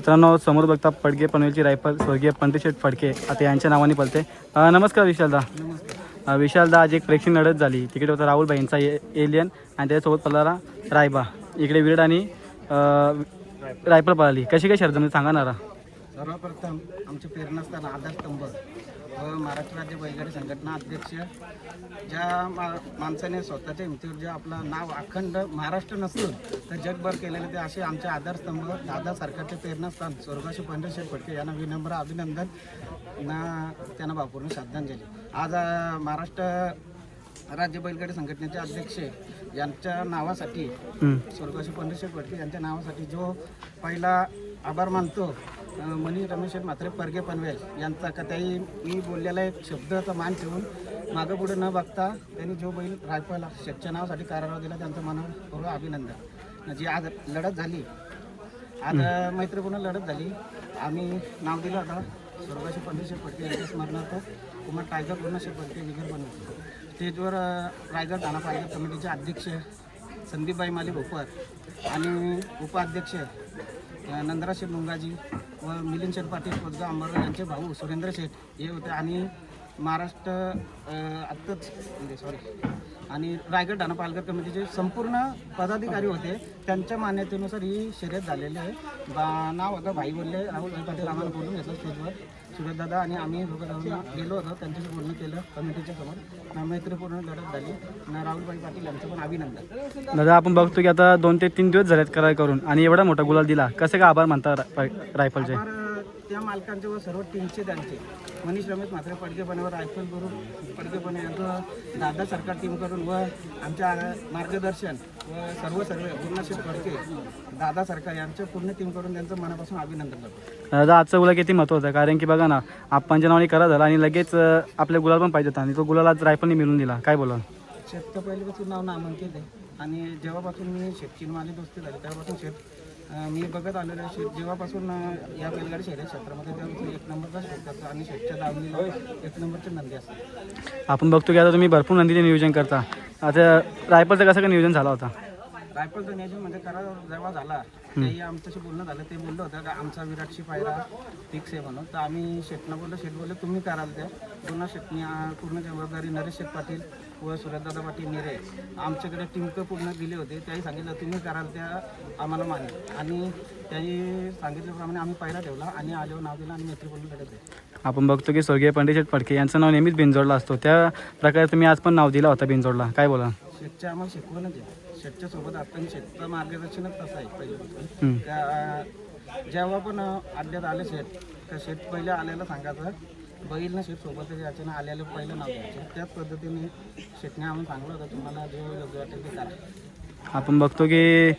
मित्रांनो, समोर बघता पडके पनवेलची रायफल स्वर्गीय पंडितशेठ फडके आता यांच्या नावाने पळते. नमस्कार विशालदा. नमस्कार. विशालदा, आज एक प्रेक्षणीय लढत झाली. तिकडे होता राहुल भाईंचा एलियन आणि त्याच्यासोबत पळाला रायबा. इकडे विराट आणि रायफल पळाली. कशी काय शर्यत म्हणजे सांगा ना. सर्वप्रथम आमचे प्रेरणास्थान आधारस्तंभ व महाराष्ट्र राज्य बैलगाडी संघटना अध्यक्ष ज्या माणसाने स्वतःच्या हिमतीवर जे आपलं नाव अखंड महाराष्ट्र नसून तर जगभर केलेले ते असे आमचे आधारस्तंभ दादा सरकारचे प्रेरणास्थान स्वर्गीय पंडितशेठ फडके यांना विनम्र अभिनंदन ना त्यांना भावपूर्ण श्रद्धांजली. आज महाराष्ट्र राज्य बैलगाडी संघटनेचे अध्यक्ष यांच्या नावासाठी स्वर्गीय पंडितशेठ फडके यांच्या नावासाठी जो पहिला आभार मानतो मनी रमेश म्हात्रे परगे पनवेल यांचा का त्याही मी बोललेला एक शब्दाचा मान ठेवून मागं पुढे न बघता त्यांनी जो बैल रायफल शेठच्या नावासाठी कारावार दिला त्यांचं मनपूर्वक अभिनंदन. जी आज लढत झाली, आज मैत्रीपूर्ण लढत झाली. आम्ही नाव दिलं होतं स्वर्गीय पंडितशेठ फडके यांच्या स्मरणार्थ कुमार टायगर पूर्णशेठ फडके विगर बनवतो. स्टेजवर रायगड ठाणा पालघर कमिटीचे अध्यक्ष संदीपबाई माली भोपर आणि उपाध्यक्ष नंदरा शेठ मुंगाजी व मिलिंद शेठ पाटील पोतगाव अंबरगाव यांचे भाऊ सुरेंद्र शेठ हे होते आणि महाराष्ट्र आणि रायगड ठाणा पालघर कमिटीचे संपूर्ण पदाधिकारी होते. त्यांच्या मान्यतेनुसार ही शर्यत झालेली आहे. नाव होतं भाई बोलले राहुल पाटील आम्हाला बोलून घेतलं स्टेजवर सुरेशदादा आणि आम्ही गेलो होतो त्यांच्याशी बोलणं केलं कमिटीच्या समोर. मैत्रीपूर्ण लढत झाली. राहुलभाई पाटील यांचं पण अभिनंदन. दादा, आपण बघतो की आता 2 ते 3 दिवस झालेत करार करून आणि एवढा मोठा गुलाल दिला. कसे काय आभार मानता रायफलचे? त्या मालकांचे व सर्व टीमचे त्यांचे मनीष रमेश म्हात्रे पडकेपणावर रायफल करून पडकेपणे यांचं दादा सरकार टीम करून व आमच्या मार्गदर्शन व सर्व पूर्णशेठ फडके दादा सरकार यांच्या पूर्ण टीम करून त्यांचं मनापासून अभिनंदन करतो. दादा, आजचा गुलाल किती महत्त्व होतं, कारण की बघा ना, आपणच्या नावाने करा झाला आणि लगेच आपल्या गुलाल पण पाहिजे होता आणि तो गुलाल आज रायफलने मिळून दिला. काय बोला? शेतचं पहिल्यापासून नाव नामांकित आहे आणि जेव्हापासून मी शेतची माझी दोस्ती झाली तेव्हापासून शेत मी बघत आलेलो आहे. शेत जेव्हापासून या बैलगाडी शर्यत क्षेत्रामध्ये तेव्हापासून 1 नंबरचा शोध करतो आणि शेतच्या दावणीला 1 नंबरचे नंदी असतात. आपण बघतो की आता तुम्ही भरपूर नंदीचे नियोजन करता. आता रायफलचं कसं काय नियोजन झाला होता? रायफलचं नियोजन म्हणजे करार जेव्हा झाला तेही आमच्याशी बोलणं झालं. ते बोललं होतं का आमचा विराटशी पायरा फिक्स आहे म्हणून. तर आम्ही शेटनं बोललो, शेट बोलले तुम्ही कराल त्या पूर्ण शेटनी पूर्ण जबाबदारी नरेश शेठ पाटील व सुरेशदादा पाटील निरे आमच्याकडे टीमकं पूर्ण दिले होते. त्याही सांगितलं तुम्ही कराल त्या आम्हाला माने आणि त्याही सांगितल्याप्रमाणे आम्ही पायरा ठेवला आणि आल्यावर नाव दिलं आणि मैत्रीपूर्ण लढत आहे. आपण बघतो की स्वर्गीय पंडितशेठ फडके यांचं नाव नेहमीच बिनजोडला असतो. त्या प्रकारे तुम्ही आज पण नाव दिला होता बिनजोडला. काय बोला? शेतच्या आम्हाला शिकवणच आहे. शेतच्या सोबत असताना शेतचं मार्गदर्शनच तसं आहे पहिल्यापासून. त्या जेव्हा पण अड्ड्यात आले शेत तर शेत पहिले आल्याला सांगायचं बैल ना शेत सोबत याच्यानं आल्याला पहिलं नाव द्यायचं. त्याच पद्धतीने शेतने आम्हाला सांगलं होतं तुम्हाला जे योग्य वाटेल ते करा. आपण बघतो की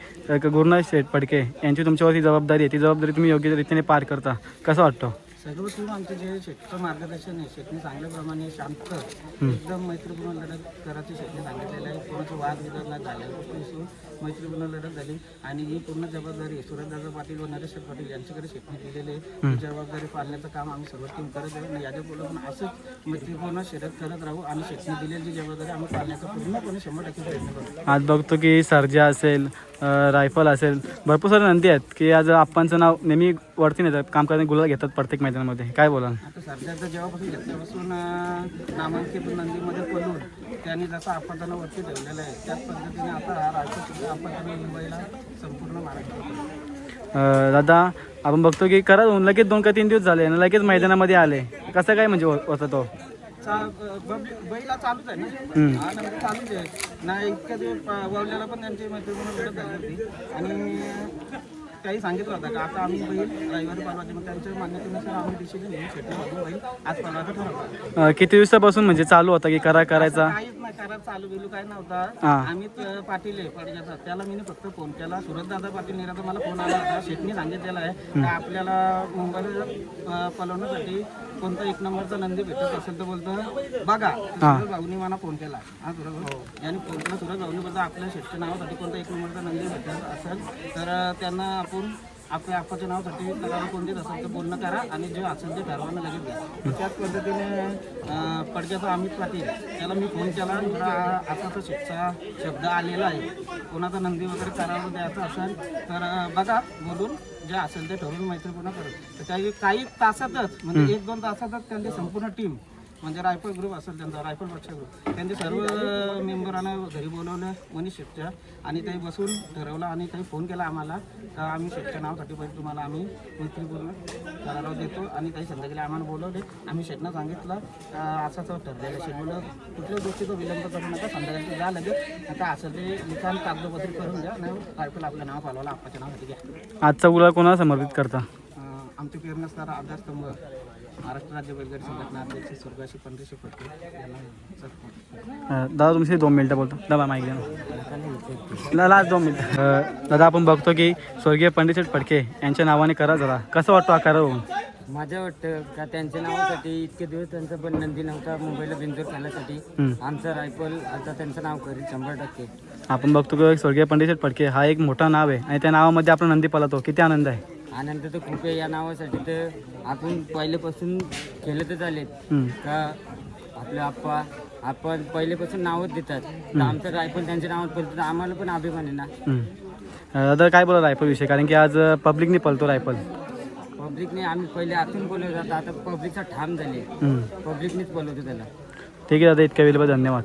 गुरुनाथ शेठ फडके यांची तुमच्यावरती जबाबदारी आहे. ती जबाबदारी तुम्ही योग्य रीतीने पार करता. कसं वाटतं? सर्व टीम आमचे जे शेतचं मार्गदर्शन आहे शेतने सांगल्याप्रमाणे शांत एकदम मैत्रीपूर्ण लढत करायची शेतने सांगितलेलं आहे. कोणाचे वाद विवाद नाही झाले, मैत्रीपूर्ण लढत झाली आणि ही पूर्ण जबाबदारी सुरेशदादा पाटील व नरेश पाटील यांच्याकडे शेतने दिलेली आहे. ही जबाबदारी पाळण्याचं काम आम्ही सर्व टीम करत आहे आणि याच्या पुढे पण असंच मैत्रीपूर्ण शर्यत करत राहू आणि शेतने दिलेली जबाबदारी आम्ही पाळण्याचा पूर्णपणे 100% प्रयत्न करू. आज बघतो की सर्जा असेल, रायफल असेल, भरपूर सारे नंदी आहेत की आज आपणचं नाव नेहमी वरती नेतात, काम करणे गुलाल घेतात प्रत्येक मैदानामध्ये. काय बोला? आता सरकारचं जेव्हापासून घेतल्यापासून नामांकित नंदीमध्ये पडून त्यांनी जसं आपत्तानं वरती ठेवलेलं आहे त्याच पद्धतीने आता हा रायफल आपत्तानं मुंबईला संपूर्ण महाराष्ट्रात. दादा, आपण बघतो की करा लगेच 2 का 3 दिवस झाले आणि लगेच मैदानामध्ये आले. कसं काय म्हणजे होता तो? बैला चालूच आहे ना, हा नंबर चालूच आहे ना. इतक्या दिवस वावल्याला पण त्यांची मैत्रीपूर्ण लढत झाली होती आणि त्याही सांगितलं होतं का आता आम्ही बैल रविवारी पालवायचे. मग त्यांच्या मान्यतेनुसार आम्ही डिसिजन घेऊन शेती बैल आज पालवायचं ठरवलं. किती दिवसापासून म्हणजे चालू होता की करा करायचा? काहीच नाही, करार चालू बिलू काय नव्हता. आम्ही पाटील आहे पडग्याचा, त्याला मी फक्त फोन केला. सुरेशदादा पाटील निराचा मला फोन आला होता. शेटनी सांगितलेलं आहे का आपल्याला मुंबईला पलवण्यासाठी कोणता 1 नंबरचा नंदी भेटत असेल तर बोलतं बघा. सुरेश भाऊनी मला फोन केला. हा सुरेश भाऊ यांनी फोन केला. सुरेश भाऊनी बोलतो आपल्या शेतच्या नावासाठी कोणता 1 नंबरचा नंदी भेटत असेल तर त्यांना आपण आपल्या आपाच्या नावासाठी करायला कोणतीच असेल तर बोलणं करा आणि जे असेल ते ठरवायला लगेच द्या. त्याच पद्धतीने पडक्याचा अमित पाटील त्याला मी फोन केला. असा शेतचा शब्द आलेला आहे, कोणाचा नंदी वगैरे करायला द्यायचा असेल तर बघा बोलून जे असेल ते ठरवून मैत्रीपूर्ण करत तर काही काही तासातच म्हणजे 1-2 तासातच त्यांची संपूर्ण टीम म्हणजे रायफल ग्रुप असेल त्यांचा रायफल पक्ष ग्रुप त्यांचे सर्व मेंबरांना घरी बोलवलं मनीष शेटच्या आणि ते बसून ठरवलं आणि ते फोन केला आम्हाला का आम्ही शेटच्या नावासाठी पहिले तुम्हाला आम्ही मैत्रीपूर्ण कराराव देतो आणि काही संध्याकाळी आम्हाला बोलवले आम्ही शेटनं सांगितलं असं ठरलेलं शेट बोललं कुठल्याच गोष्टीचा विलंब करू नका संध्याकाळी जा लगेच आता असं ते लिखाण कागदपत्र करून घ्या नाही रायफल आपलं नाव पालवलं आप्पाच्या नावासाठी घ्या. आजचा गुलाल कोणाला समर्पित करता? आमचे प्रेरणास्थान आधारस्तंभ महाराष्ट्र राज्य बैलगाडी संघटना अध्यक्ष स्वर्गाशी पंढरीशी फडके यांना सर दादा तुमचे 2 मिनटं बोलतो दादा माहिती द्या लास्ट 2 मिनटं. दादा आपण बघतो की स्वर्गीय पंडित फडके यांच्या नावाने करा जरा कसं वाटतो आकार होऊन? माझं वाटतं का त्यांच्या नावासाठी इतके दिवस त्यांचा पण नंदी नव्हता मुंबईला बिंजोर खेळण्यासाठी आमचं रायफल आता त्यांचं नाव करील 100%. आपण बघतो की स्वर्गीय पंडित फडके हा एक मोठा नाव आहे आणि त्या नावामध्ये आपण नंदी पळतो किती आनंद आहे. आनंद तर खूप आहे या नावासाठी तर आपण पहिल्यापासून खेळतच आलेत का आपले आप्पा आपण पहिल्यापासून नावच देतात तर आमचं रायफल त्यांच्या नावात पळतं तर आम्हाला पण अभिमान आहे ना. दादा काय बोला रायफल विषय कारण की आज पब्लिकने पळतो रायफल. पब्लिकने आम्ही पहिले आतून बोलवत होतो आता पब्लिकचा ठाम झाले पब्लिकनेच बोलवतो त्याला. ठीक आहे दादा इतक्या वेळेबद्दल धन्यवाद.